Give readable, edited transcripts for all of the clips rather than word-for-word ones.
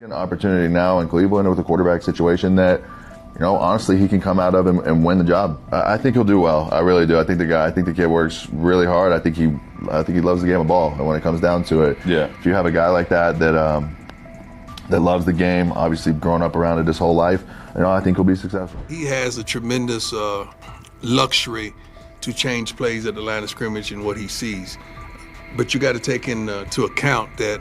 An opportunity now in Cleveland with a quarterback situation that, honestly, he can come out of and win the job. I think he'll do well. I really do. I think the kid works really hard. I think he loves the game of ball. And when it comes down to it, if you have a guy like that loves the game, obviously grown up around it his whole life, I think he'll be successful. He has a tremendous luxury to change plays at the line of scrimmage and what he sees. But you got to take into account that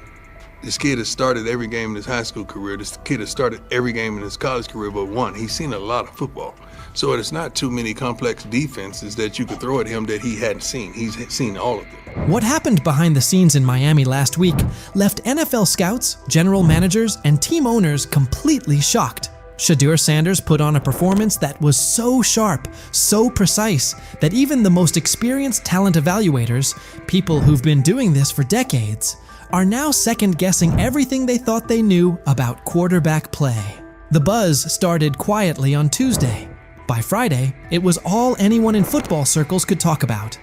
this kid has started every game in his high school career. This kid has started every game in his college career but one. He's seen a lot of football. So it's not too many complex defenses that you could throw at him that he hadn't seen. He's seen all of them. What happened behind the scenes in Miami last week left NFL scouts, general managers, and team owners completely shocked. Shedeur Sanders put on a performance that was so sharp, so precise, that even the most experienced talent evaluators, people who've been doing this for decades, are now second-guessing everything they thought they knew about quarterback play. The buzz started quietly on Tuesday. By Friday, it was all anyone in football circles could talk about.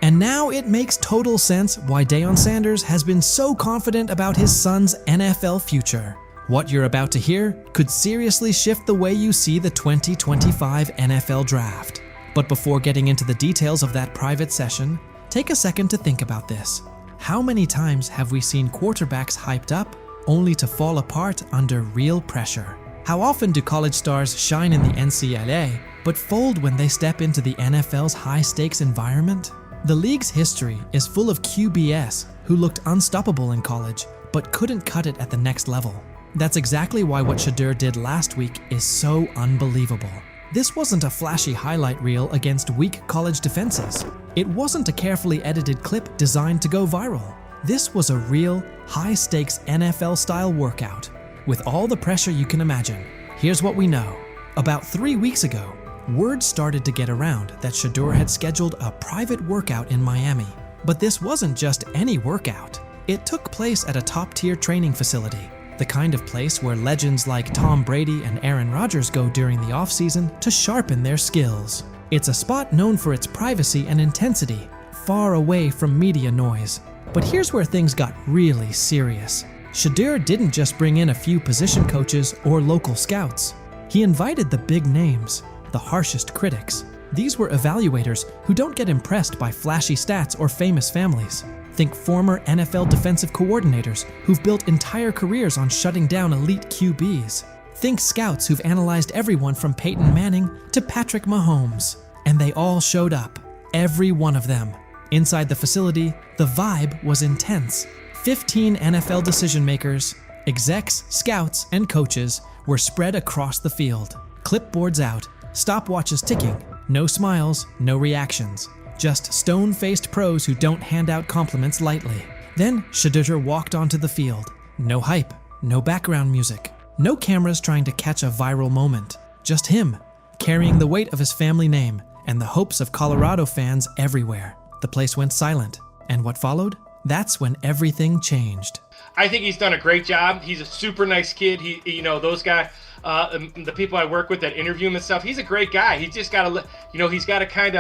And now it makes total sense why Deion Sanders has been so confident about his son's NFL future. What you're about to hear could seriously shift the way you see the 2025 NFL Draft. But before getting into the details of that private session, take a second to think about this. How many times have we seen quarterbacks hyped up only to fall apart under real pressure? How often do college stars shine in the NCAA but fold when they step into the NFL's high-stakes environment? The league's history is full of QBs who looked unstoppable in college but couldn't cut it at the next level. That's exactly why what Shedeur did last week is so unbelievable. This wasn't a flashy highlight reel against weak college defenses. It wasn't a carefully edited clip designed to go viral. This was a real, high-stakes NFL-style workout, with all the pressure you can imagine. Here's what we know. About 3 weeks ago, word started to get around that Shedeur had scheduled a private workout in Miami. But this wasn't just any workout. It took place at a top-tier training facility, the kind of place where legends like Tom Brady and Aaron Rodgers go during the offseason to sharpen their skills. It's a spot known for its privacy and intensity, far away from media noise. But here's where things got really serious. Shedeur didn't just bring in a few position coaches or local scouts. He invited the big names, the harshest critics. These were evaluators who don't get impressed by flashy stats or famous families. Think former NFL defensive coordinators who've built entire careers on shutting down elite QBs. Think scouts who've analyzed everyone from Peyton Manning to Patrick Mahomes. And they all showed up. Every one of them. Inside the facility, the vibe was intense. 15 NFL decision makers, execs, scouts, and coaches were spread across the field. Clipboards out, stopwatches ticking, no smiles, no reactions. Just stone-faced pros who don't hand out compliments lightly. Then Shedeur walked onto the field. No hype, no background music, no cameras trying to catch a viral moment. Just him, carrying the weight of his family name and the hopes of Colorado fans everywhere. The place went silent. And what followed? That's when everything changed. I think he's done a great job. He's a super nice kid. Those guys, the people I work with that interview him and stuff, he's a great guy. He's just got to, he's got to kind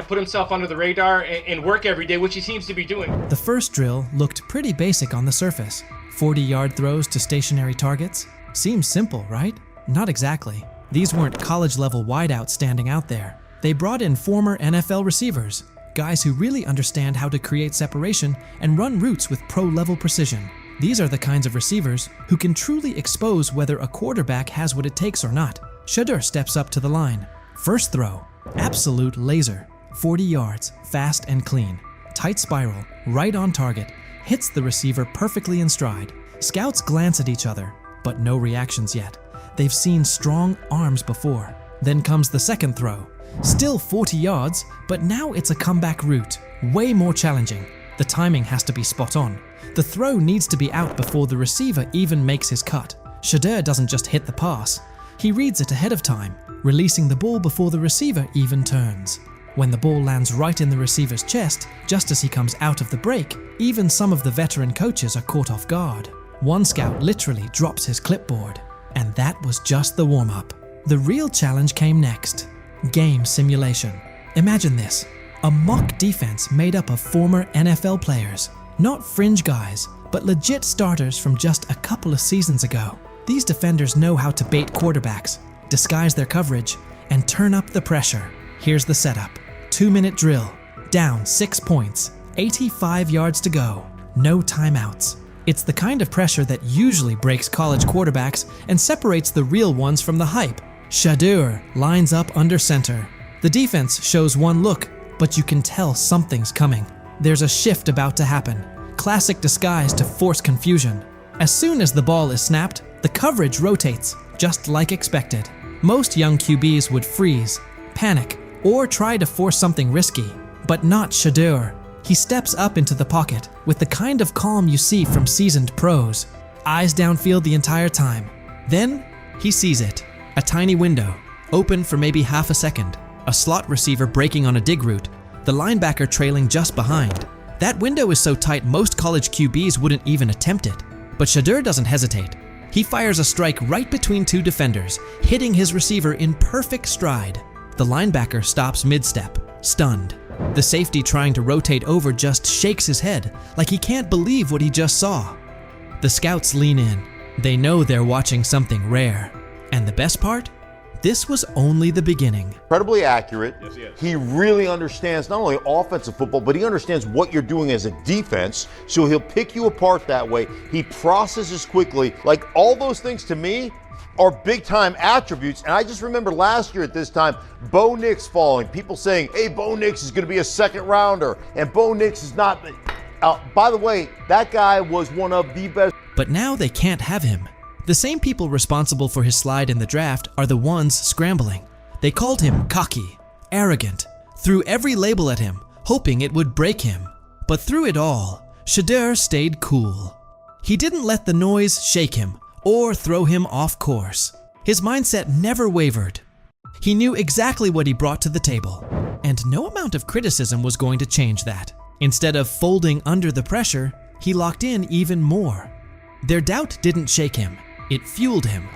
of put himself under the radar and work every day, which he seems to be doing. The first drill looked pretty basic on the surface. 40-yard throws to stationary targets. Seems simple, right? Not exactly. These weren't college-level wideouts standing out there. They brought in former NFL receivers, guys who really understand how to create separation and run routes with pro-level precision. These are the kinds of receivers who can truly expose whether a quarterback has what it takes or not. Shedeur steps up to the line. First throw. Absolute laser. 40 yards, fast and clean. Tight spiral, right on target. Hits the receiver perfectly in stride. Scouts glance at each other, but no reactions yet. They've seen strong arms before. Then comes the second throw. Still 40 yards, but now it's a comeback route. Way more challenging. The timing has to be spot on. The throw needs to be out before the receiver even makes his cut. Shedeur doesn't just hit the pass. He reads it ahead of time, releasing the ball before the receiver even turns. When the ball lands right in the receiver's chest, just as he comes out of the break, even some of the veteran coaches are caught off guard. One scout literally drops his clipboard. And that was just the warm-up. The real challenge came next. Game simulation. Imagine this. A mock defense made up of former NFL players. Not fringe guys, but legit starters from just a couple of seasons ago. These defenders know how to bait quarterbacks, disguise their coverage, and turn up the pressure. Here's the setup. 2-minute drill, down 6 points, 85 yards to go, no timeouts. It's the kind of pressure that usually breaks college quarterbacks and separates the real ones from the hype. Shedeur lines up under center. The defense shows one look, but you can tell something's coming. There's a shift about to happen. Classic disguise to force confusion. As soon as the ball is snapped, the coverage rotates, just like expected. Most young QBs would freeze, panic, or try to force something risky, but not Shedeur. He steps up into the pocket with the kind of calm you see from seasoned pros. Eyes downfield the entire time. Then, he sees it. A tiny window, open for maybe half a second. A slot receiver breaking on a dig route, the linebacker trailing just behind. That window is so tight most college QBs wouldn't even attempt it. But Shedeur doesn't hesitate. He fires a strike right between two defenders, hitting his receiver in perfect stride. The linebacker stops mid-step, stunned. The safety trying to rotate over just shakes his head, like he can't believe what he just saw. The scouts lean in. They know they're watching something rare. And the best part? This was only the beginning. Incredibly accurate. Yes. He really understands not only offensive football, but he understands what you're doing as a defense, so he'll pick you apart that way. He processes quickly. Like, all those things to me are big-time attributes. And I just remember last year at this time, Bo Nix falling. People saying, hey, Bo Nix is going to be a second-rounder, and Bo Nix is not. By the way, that guy was one of the best. But now they can't have him. The same people responsible for his slide in the draft are the ones scrambling. They called him cocky, arrogant, threw every label at him, hoping it would break him. But through it all, Shedeur stayed cool. He didn't let the noise shake him or throw him off course. His mindset never wavered. He knew exactly what he brought to the table, and no amount of criticism was going to change that. Instead of folding under the pressure, he locked in even more. Their doubt didn't shake him. It fueled him,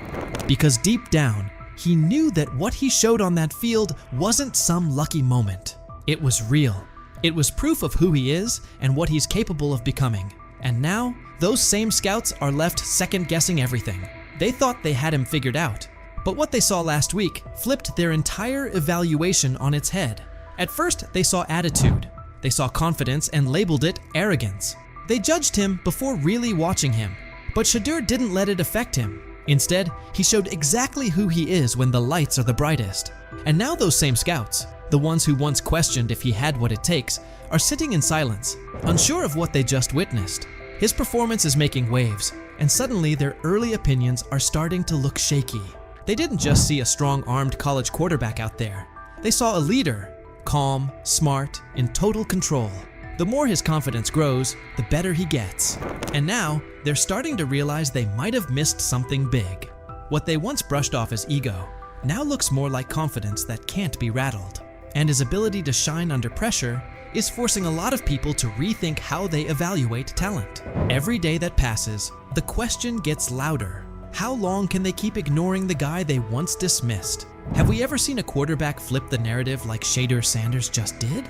because deep down, he knew that what he showed on that field wasn't some lucky moment. It was real. It was proof of who he is and what he's capable of becoming. And now, those same scouts are left second-guessing everything. They thought they had him figured out, but what they saw last week flipped their entire evaluation on its head. At first, they saw attitude. They saw confidence and labeled it arrogance. They judged him before really watching him. But Shedeur didn't let it affect him. Instead, he showed exactly who he is when the lights are the brightest. And now those same scouts, the ones who once questioned if he had what it takes, are sitting in silence, unsure of what they just witnessed. His performance is making waves, and suddenly their early opinions are starting to look shaky. They didn't just see a strong-armed college quarterback out there. They saw a leader, calm, smart, in total control. The more his confidence grows, the better he gets. And now, they're starting to realize they might have missed something big. What they once brushed off as ego now looks more like confidence that can't be rattled. And his ability to shine under pressure is forcing a lot of people to rethink how they evaluate talent. Every day that passes, the question gets louder. How long can they keep ignoring the guy they once dismissed? Have we ever seen a quarterback flip the narrative like Shedeur Sanders just did?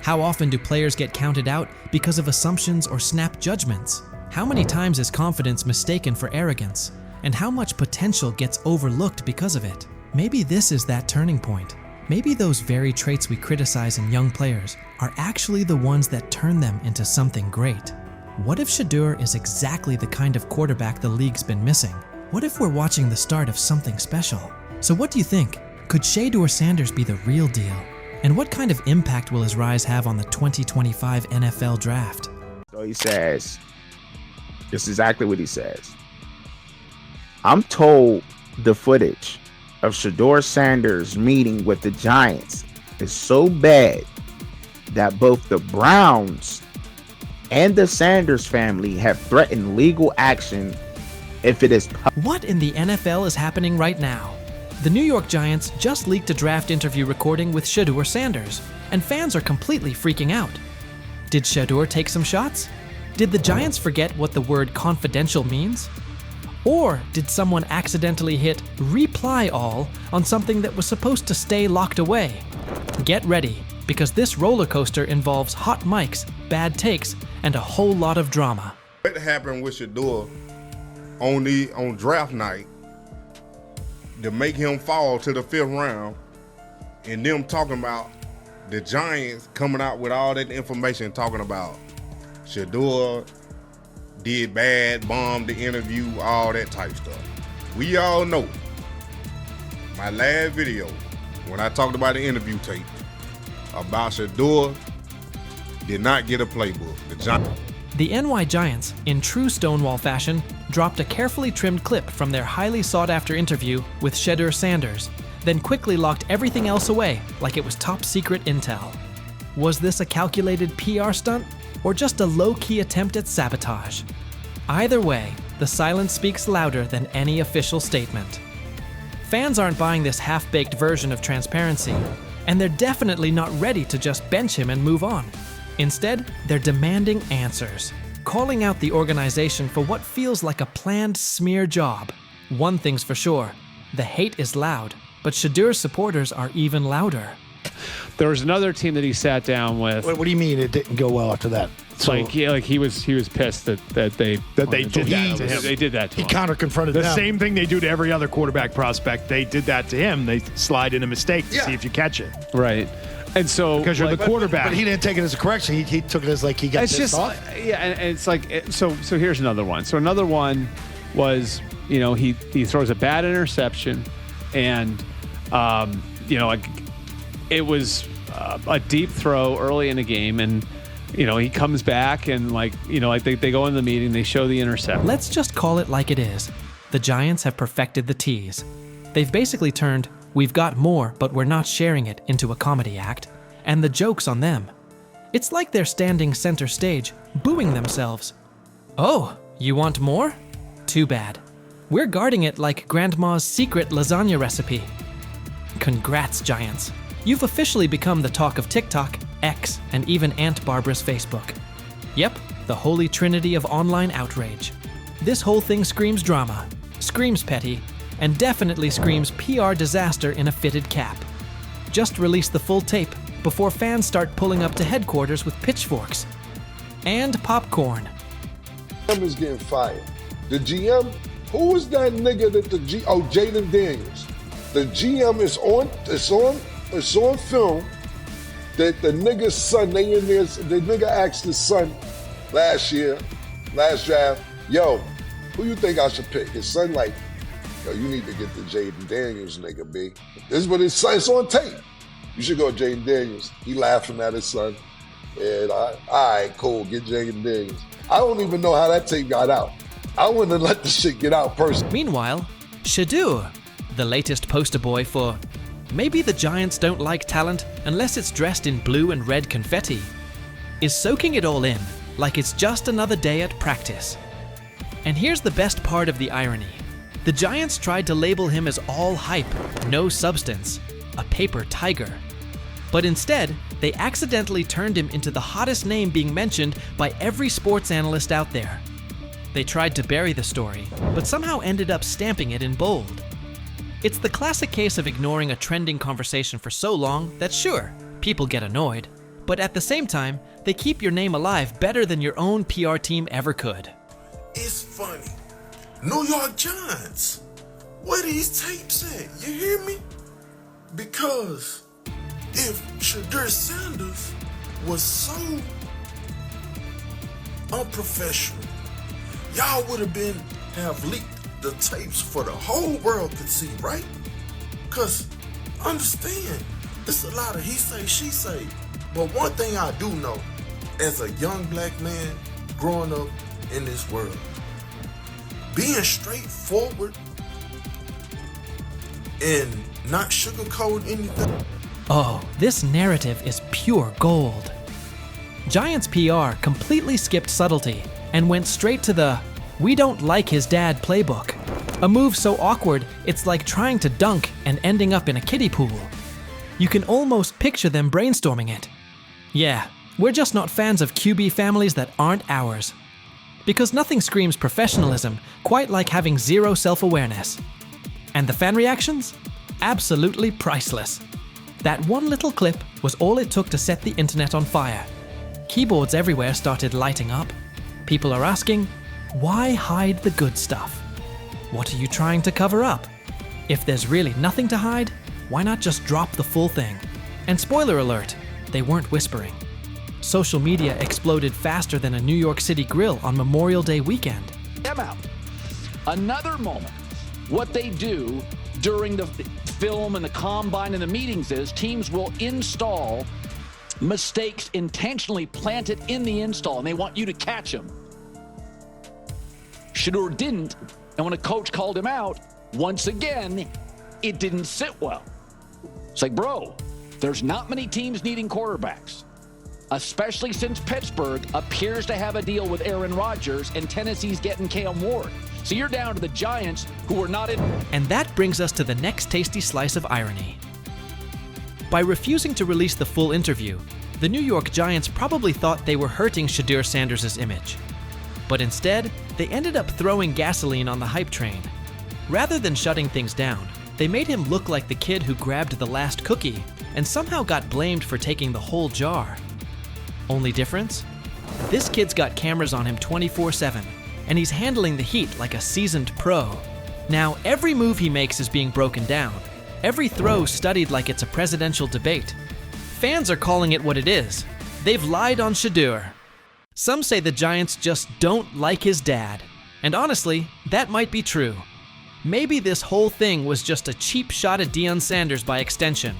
How often do players get counted out because of assumptions or snap judgments? How many times is confidence mistaken for arrogance? And how much potential gets overlooked because of it? Maybe this is that turning point. Maybe those very traits we criticize in young players are actually the ones that turn them into something great. What if Shedeur is exactly the kind of quarterback the league's been missing? What if we're watching the start of something special? So what do you think? Could Shedeur Sanders be the real deal? And what kind of impact will his rise have on the 2025 NFL Draft? So he says, this is exactly what he says. I'm told the footage of Shedeur Sanders meeting with the Giants is so bad that both the Browns and the Sanders family have threatened legal action if it is What in the NFL is happening right now? The New York Giants just leaked a draft interview recording with Shedeur Sanders, and fans are completely freaking out. Did Shedeur take some shots? Did the Giants forget what the word confidential means? Or did someone accidentally hit reply all on something that was supposed to stay locked away? Get ready, because this roller coaster involves hot mics, bad takes, and a whole lot of drama. What happened with Shedeur on draft night to make him fall to the 5th round, and them talking about the Giants coming out with all that information talking about Shedeur did bad, bombed the interview, all that type stuff. We all know my last video when I talked about the interview tape about Shedeur did not get a playbook. The NY Giants, in true Stonewall fashion, dropped a carefully trimmed clip from their highly sought-after interview with Shedeur Sanders, then quickly locked everything else away like it was top-secret intel. Was this a calculated PR stunt, or just a low-key attempt at sabotage? Either way, the silence speaks louder than any official statement. Fans aren't buying this half-baked version of transparency, and they're definitely not ready to just bench him and move on. Instead, they're demanding answers, calling out the organization for what feels like a planned smear job. One thing's for sure, the hate is loud, but Shedeur's supporters are even louder. There was another team that he sat down with. What do you mean it didn't go well after that? So, he was pissed that they did that to him. They did that to him. He counter-confronted them. The same thing they do to every other quarterback prospect. They did that to him. They slide in a mistake to see if you catch it. Right. And so because you're the quarterback. But he didn't take it as a correction. He took it as like he got pissed off. Yeah, and it's like so here's another one. So another one was, he throws a bad interception, and it was a deep throw early in the game, and he comes back and they go in the meeting, they show the interception. Let's just call it like it is. The Giants have perfected the tease. They've basically turned "we've got more, but we're not sharing it" into a comedy act, and the joke's on them. It's like they're standing center stage, booing themselves. Oh, you want more? Too bad. We're guarding it like Grandma's secret lasagna recipe. Congrats, Giants. You've officially become the talk of TikTok, X, and even Aunt Barbara's Facebook. Yep, the holy trinity of online outrage. This whole thing screams drama, screams petty, and definitely screams PR disaster in a fitted cap. Just release the full tape before fans start pulling up to headquarters with pitchforks. And popcorn. GM is getting fired. The GM, who was that nigga that Jaden Daniels. The GM is on film that the nigga's son, the nigga asked his son last draft, yo, who you think I should pick? His son like, yo, you need to get the Jaden Daniels nigga, B. This is what his son, it's on tape. You should go Jaden Daniels. He laughing at his son. And all right, cool, get Jaden Daniels. I don't even know how that tape got out. I wouldn't have let the shit get out personally. Meanwhile, Shedeur, the latest poster boy for maybe the Giants don't like talent unless it's dressed in blue and red confetti, is soaking it all in like it's just another day at practice. And here's the best part of the irony. The Giants tried to label him as all hype, no substance, a paper tiger. But instead, they accidentally turned him into the hottest name being mentioned by every sports analyst out there. They tried to bury the story, but somehow ended up stamping it in bold. It's the classic case of ignoring a trending conversation for so long that sure, people get annoyed, but at the same time, they keep your name alive better than your own PR team ever could. It's funny. New York Giants, where these tapes at? You hear me? Because if Shedeur Sanders was so unprofessional, y'all would have leaked the tapes for the whole world could see, right? Cause understand, it's a lot of he say, she say. But one thing I do know, as a young black man growing up in this world, being straightforward and not sugarcoat anything. Oh, this narrative is pure gold. Giants PR completely skipped subtlety and went straight to the "we don't like his dad" playbook. A move so awkward, it's like trying to dunk and ending up in a kiddie pool. You can almost picture them brainstorming it. Yeah, we're just not fans of QB families that aren't ours. Because nothing screams professionalism quite like having zero self-awareness. And the fan reactions? Absolutely priceless. That one little clip was all it took to set the internet on fire. Keyboards everywhere started lighting up. People are asking, Why hide the good stuff? What are you trying to cover up? If there's really nothing to hide, why not just drop the full thing? And spoiler alert, they weren't whispering. Social media exploded faster than a New York City grill on Memorial Day weekend. Them out. Another moment. What they do during the film and the combine and the meetings is teams will install mistakes intentionally planted in the install, and they want you to catch them. Shedeur didn't, and when a coach called him out, once again, it didn't sit well. It's like, bro, there's not many teams needing quarterbacks, especially since Pittsburgh appears to have a deal with Aaron Rodgers and Tennessee's getting Cam Ward. So you're down to the Giants, who are not in. And that brings us to the next tasty slice of irony. By refusing to release the full interview, the New York Giants probably thought they were hurting Shedeur Sanders' image. But instead, they ended up throwing gasoline on the hype train. Rather than shutting things down, they made him look like the kid who grabbed the last cookie and somehow got blamed for taking the whole jar. Only difference? This kid's got cameras on him 24/7, and he's handling the heat like a seasoned pro. Now, every move he makes is being broken down, every throw studied like it's a presidential debate. Fans are calling it what it is. They've lied on Shedeur. Some say the Giants just don't like his dad. And honestly, that might be true. Maybe this whole thing was just a cheap shot at Deion Sanders by extension.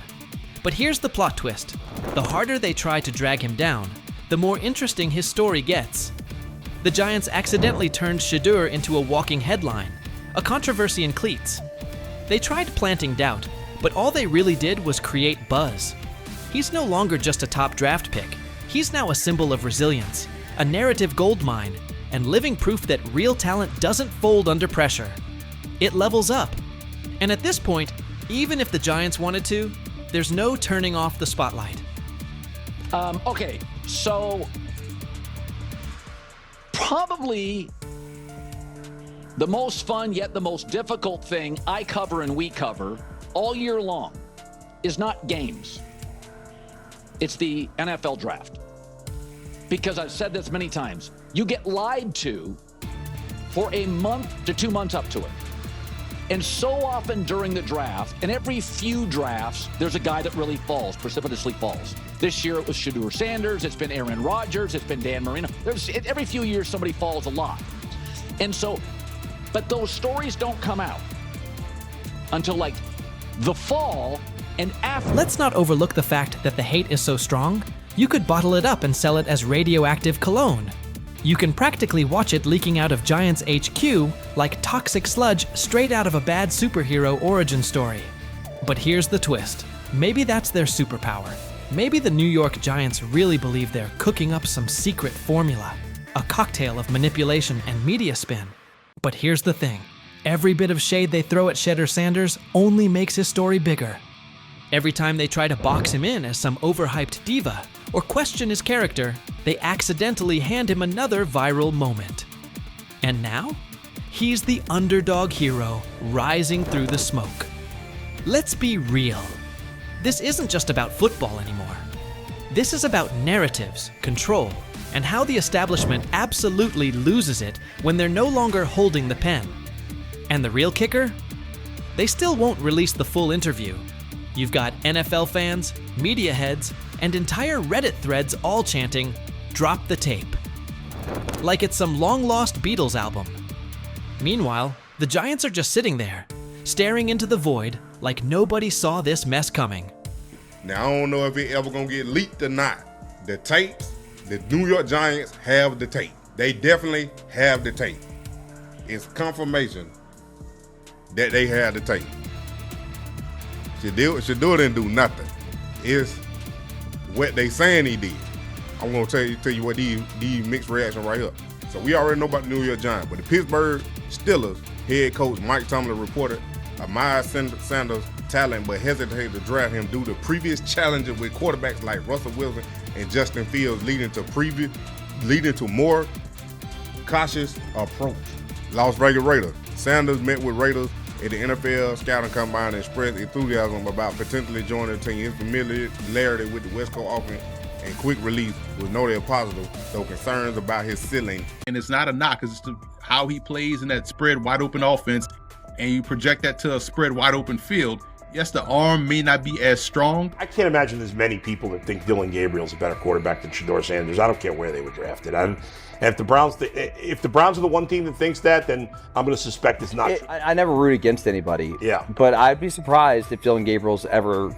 But here's the plot twist. The harder they try to drag him down, the more interesting his story gets. The Giants accidentally turned Shedeur into a walking headline, a controversy in cleats. They tried planting doubt, but all they really did was create buzz. He's no longer just a top draft pick. He's now a symbol of resilience, a narrative goldmine, and living proof that real talent doesn't fold under pressure. It levels up. And at this point, even if the Giants wanted to, there's no turning off the spotlight. Okay, so probably the most fun yet the most difficult thing I cover and we cover all year long is not games. It's the NFL draft. Because I've said this many times, you get lied to for a month to 2 months up to it. And so often during the draft, and every few drafts, there's a guy that really falls, precipitously falls. This year it was Shedeur Sanders, it's been Aaron Rodgers, it's been Dan Marino. Every few years somebody falls a lot. And so, but those stories don't come out until like the fall and after. Let's not overlook the fact that the hate is so strong, you could bottle it up and sell it as radioactive cologne. You can practically watch it leaking out of Giants HQ like toxic sludge straight out of a bad superhero origin story. But here's the twist. Maybe that's their superpower. Maybe the New York Giants really believe they're cooking up some secret formula, a cocktail of manipulation and media spin. But here's the thing. Every bit of shade they throw at Shedeur Sanders only makes his story bigger. Every time they try to box him in as some overhyped diva or question his character, they accidentally hand him another viral moment. And now, he's the underdog hero rising through the smoke. Let's be real. This isn't just about football anymore. This is about narratives, control, and how the establishment absolutely loses it when they're no longer holding the pen. And the real kicker? They still won't release the full interview. You've got NFL fans, media heads, and entire Reddit threads all chanting, "Drop the tape." Like it's some long-lost Beatles album. Meanwhile, the Giants are just sitting there, staring into the void like nobody saw this mess coming. Now, I don't know if it ever gonna get leaked or not. The tapes, the New York Giants have the tape. They definitely have the tape. It's confirmation that they have the tape. Shedeur didn't do nothing. It's what they saying he did. I'm gonna tell you what these mixed reaction right here. So we already know about the New York Giants, but the Pittsburgh Steelers head coach Mike Tomlin reported Miles Sanders' talent, but hesitated to draft him due to previous challenges with quarterbacks like Russell Wilson and Justin Fields, leading to more cautious approach. Las Vegas Raiders. Sanders met with Raiders at the NFL Scouting Combine and expressed enthusiasm about potentially joining the team. His familiarity with the West Coast offense and quick release was noted positive, though concerns about his ceiling. And it's not a knock, because it's how he plays in that spread wide open offense, and you project that to a spread wide open field. Yes, the arm may not be as strong. I can't imagine there's many people that think Dillon Gabriel's a better quarterback than Shedeur Sanders. I don't care where they were drafted. And if the Browns are the one team that thinks that, then I'm going to suspect it's not true. I never root against anybody. Yeah. But I'd be surprised if Dillon Gabriel's ever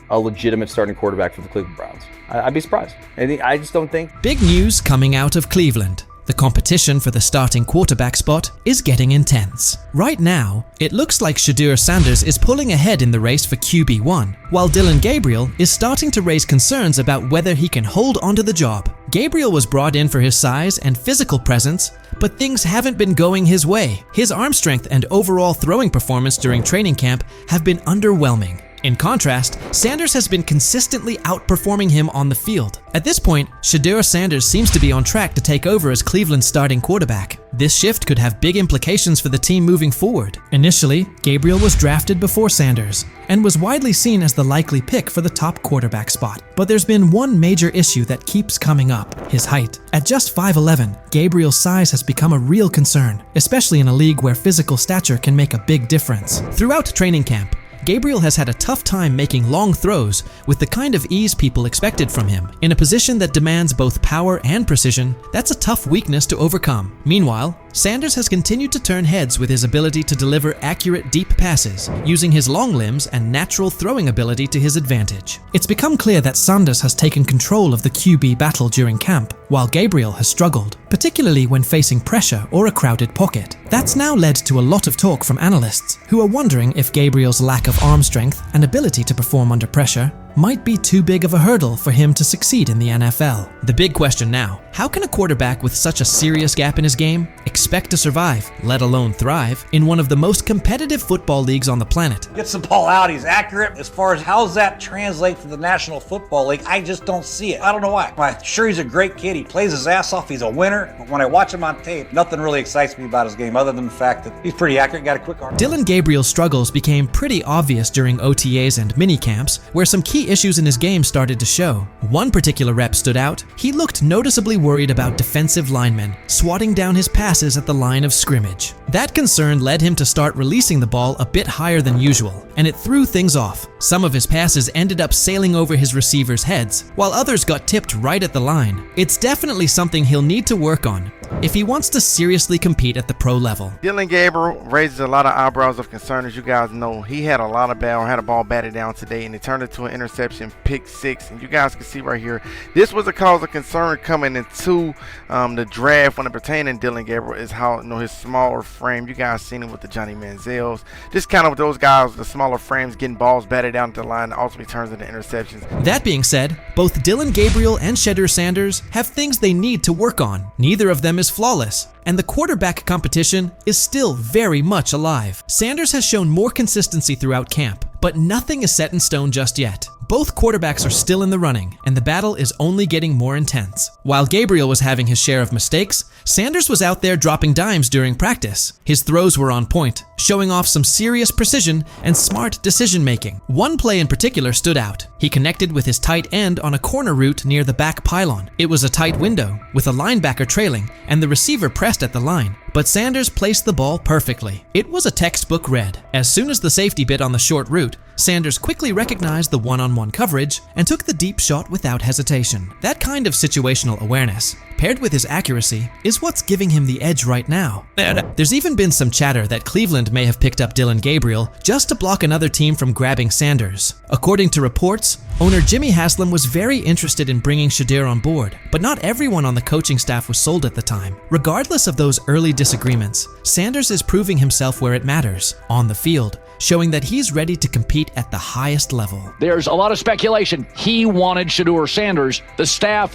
a legitimate starting quarterback for the Cleveland Browns. I'd be surprised. I just don't think. Big news coming out of Cleveland. The competition for the starting quarterback spot is getting intense. Right now, it looks like Shedeur Sanders is pulling ahead in the race for QB1, while Dillon Gabriel is starting to raise concerns about whether he can hold onto the job. Gabriel was brought in for his size and physical presence, but things haven't been going his way. His arm strength and overall throwing performance during training camp have been underwhelming. In contrast, Sanders has been consistently outperforming him on the field. At this point, Shedeur Sanders seems to be on track to take over as Cleveland's starting quarterback. This shift could have big implications for the team moving forward. Initially, Gabriel was drafted before Sanders and was widely seen as the likely pick for the top quarterback spot. But there's been one major issue that keeps coming up: his height. At just 5'11", Gabriel's size has become a real concern, especially in a league where physical stature can make a big difference. Throughout training camp, Gabriel has had a tough time making long throws with the kind of ease people expected from him. In a position that demands both power and precision, that's a tough weakness to overcome. Meanwhile, Sanders has continued to turn heads with his ability to deliver accurate deep passes, using his long limbs and natural throwing ability to his advantage. It's become clear that Sanders has taken control of the QB battle during camp, while Gabriel has struggled, particularly when facing pressure or a crowded pocket. That's now led to a lot of talk from analysts, who are wondering if Gabriel's lack of arm strength and ability to perform under pressure might be too big of a hurdle for him to succeed in the NFL. The big question now: how can a quarterback with such a serious gap in his game expect to survive, let alone thrive, in one of the most competitive football leagues on the planet? Gets the ball out, he's accurate. As far as how's that translate to the National Football League, I just don't see it. I don't know why. I'm sure he's a great kid, he plays his ass off, he's a winner, but when I watch him on tape, nothing really excites me about his game other than the fact that he's pretty accurate, got a quick arm. Dillon Gabriel's struggles became pretty obvious during OTAs and minicamps, where some key issues in his game started to show. One particular rep stood out: he looked noticeably worried about defensive linemen swatting down his passes at the line of scrimmage. That concern led him to start releasing the ball a bit higher than usual, and it threw things off. Some of his passes ended up sailing over his receivers' heads, while others got tipped right at the line. It's definitely something he'll need to work on if he wants to seriously compete at the pro level. Dillon Gabriel raises a lot of eyebrows of concern. As you guys know, he had a ball batted down today, and it turned into an interception, pick six. And you guys can see right here, this was a cause of concern coming into the draft when it pertained to Dillon Gabriel, is how, his smaller frame. You guys seen it with the Johnny Manziels. Just kind of with those guys, the smaller frames, getting balls batted down to the line, ultimately turns into interceptions. That being said, both Dillon Gabriel and Shedeur Sanders have things they need to work on. Neither of them is flawless, and the quarterback competition is still very much alive. Sanders has shown more consistency throughout camp, but nothing is set in stone just yet. Both quarterbacks are still in the running, and the battle is only getting more intense. While Gabriel was having his share of mistakes, Sanders was out there dropping dimes during practice. His throws were on point, showing off some serious precision and smart decision-making. One play in particular stood out. He connected with his tight end on a corner route near the back pylon. It was a tight window, with a linebacker trailing, and the receiver pressed at the line. But Sanders placed the ball perfectly. It was a textbook read. As soon as the safety bit on the short route, Sanders quickly recognized the one-on-one coverage and took the deep shot without hesitation. That kind of situational awareness, paired with his accuracy, is what's giving him the edge right now. There's even been some chatter that Cleveland may have picked up Dillon Gabriel just to block another team from grabbing Sanders. According to reports, owner Jimmy Haslam was very interested in bringing Shedeur on board, but not everyone on the coaching staff was sold at the time. Regardless of those early disagreements, Sanders is proving himself where it matters, on the field, showing that he's ready to compete at the highest level. There's a lot of speculation. He wanted Shedeur Sanders. The staff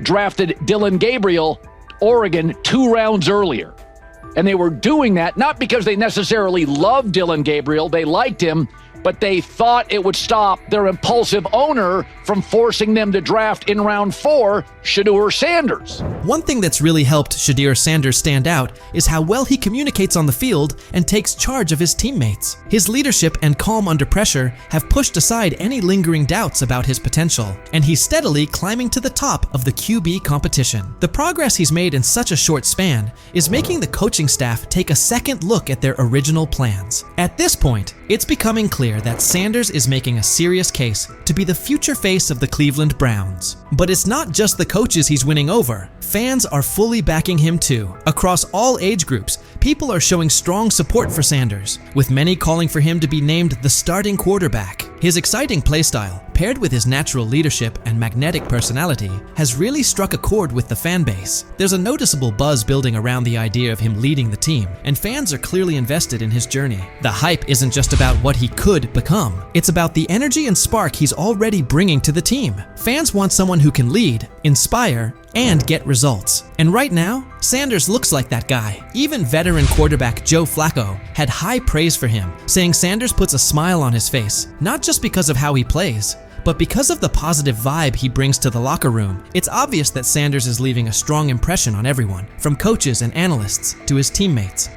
drafted Dillon Gabriel, Oregon, 2 rounds earlier. And they were doing that not because they necessarily loved Dillon Gabriel. They liked him, but they thought it would stop their impulsive owner from forcing them to draft in round 4 Shedeur Sanders. One thing that's really helped Shedeur Sanders stand out is how well he communicates on the field and takes charge of his teammates. His leadership and calm under pressure have pushed aside any lingering doubts about his potential, and he's steadily climbing to the top of the QB competition. The progress he's made in such a short span is making the coaching staff take a second look at their original plans. At this point, it's becoming clear that Sanders is making a serious case to be the future face of the Cleveland Browns. But it's not just the coaches he's winning over. Fans are fully backing him too. Across all age groups, people are showing strong support for Sanders, with many calling for him to be named the starting quarterback. His exciting play style, paired with his natural leadership and magnetic personality, has really struck a chord with the fan base. There's a noticeable buzz building around the idea of him leading the team, and fans are clearly invested in his journey. The hype isn't just about what he could become, it's about the energy and spark he's already bringing to the team. Fans want someone who can lead, inspire, and get results. And right now, Sanders looks like that guy. Even veteran quarterback Joe Flacco had high praise for him, saying Sanders puts a smile on his face, not just because of how he plays, but because of the positive vibe he brings to the locker room. It's obvious that Sanders is leaving a strong impression on everyone, from coaches and analysts to his teammates.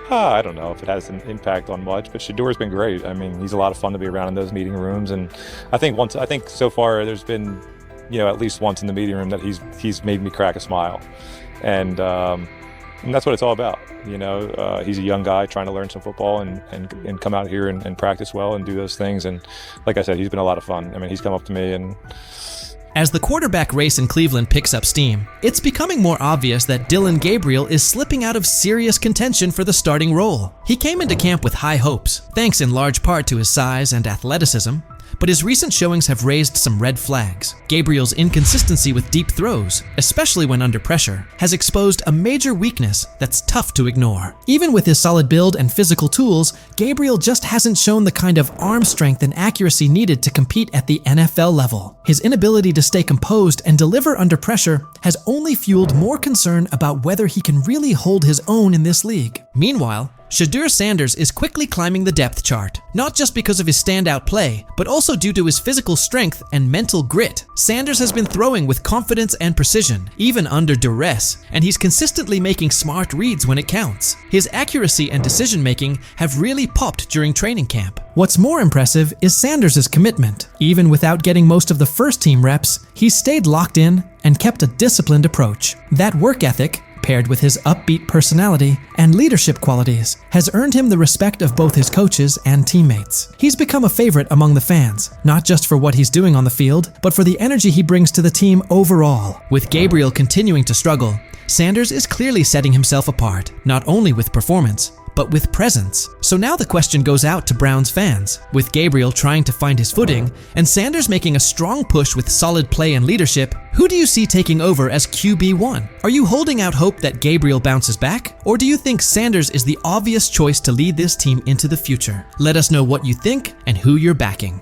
I don't know if it has an impact on much, but Shedeur's been great. I mean, he's a lot of fun to be around in those meeting rooms, and I think so far there's been, at least once in the meeting room that he's made me crack a smile, and that's what it's all about. He's a young guy trying to learn some football and come out here and practice well and do those things. And like I said, he's been a lot of fun. I mean, he's come up to me and. As the quarterback race in Cleveland picks up steam, it's becoming more obvious that Dillon Gabriel is slipping out of serious contention for the starting role. He came into camp with high hopes, thanks in large part to his size and athleticism, but his recent showings have raised some red flags. Gabriel's inconsistency with deep throws, especially when under pressure, has exposed a major weakness that's tough to ignore. Even with his solid build and physical tools, Gabriel just hasn't shown the kind of arm strength and accuracy needed to compete at the NFL level. His inability to stay composed and deliver under pressure has only fueled more concern about whether he can really hold his own in this league. Meanwhile, Shedeur Sanders is quickly climbing the depth chart, not just because of his standout play, but also due to his physical strength and mental grit. Sanders has been throwing with confidence and precision, even under duress, and he's consistently making smart reads when it counts. His accuracy and decision-making have really popped during training camp. What's more impressive is Sanders' commitment. Even without getting most of the first-team reps, he's stayed locked in and kept a disciplined approach. That work ethic, paired with his upbeat personality and leadership qualities, has earned him the respect of both his coaches and teammates. He's become a favorite among the fans, not just for what he's doing on the field, but for the energy he brings to the team overall. With Gabriel continuing to struggle, Sanders is clearly setting himself apart, not only with performance, but with presence. So now the question goes out to Browns fans. With Gabriel trying to find his footing, and Sanders making a strong push with solid play and leadership, who do you see taking over as QB1? Are you holding out hope that Gabriel bounces back? Or do you think Sanders is the obvious choice to lead this team into the future? Let us know what you think and who you're backing.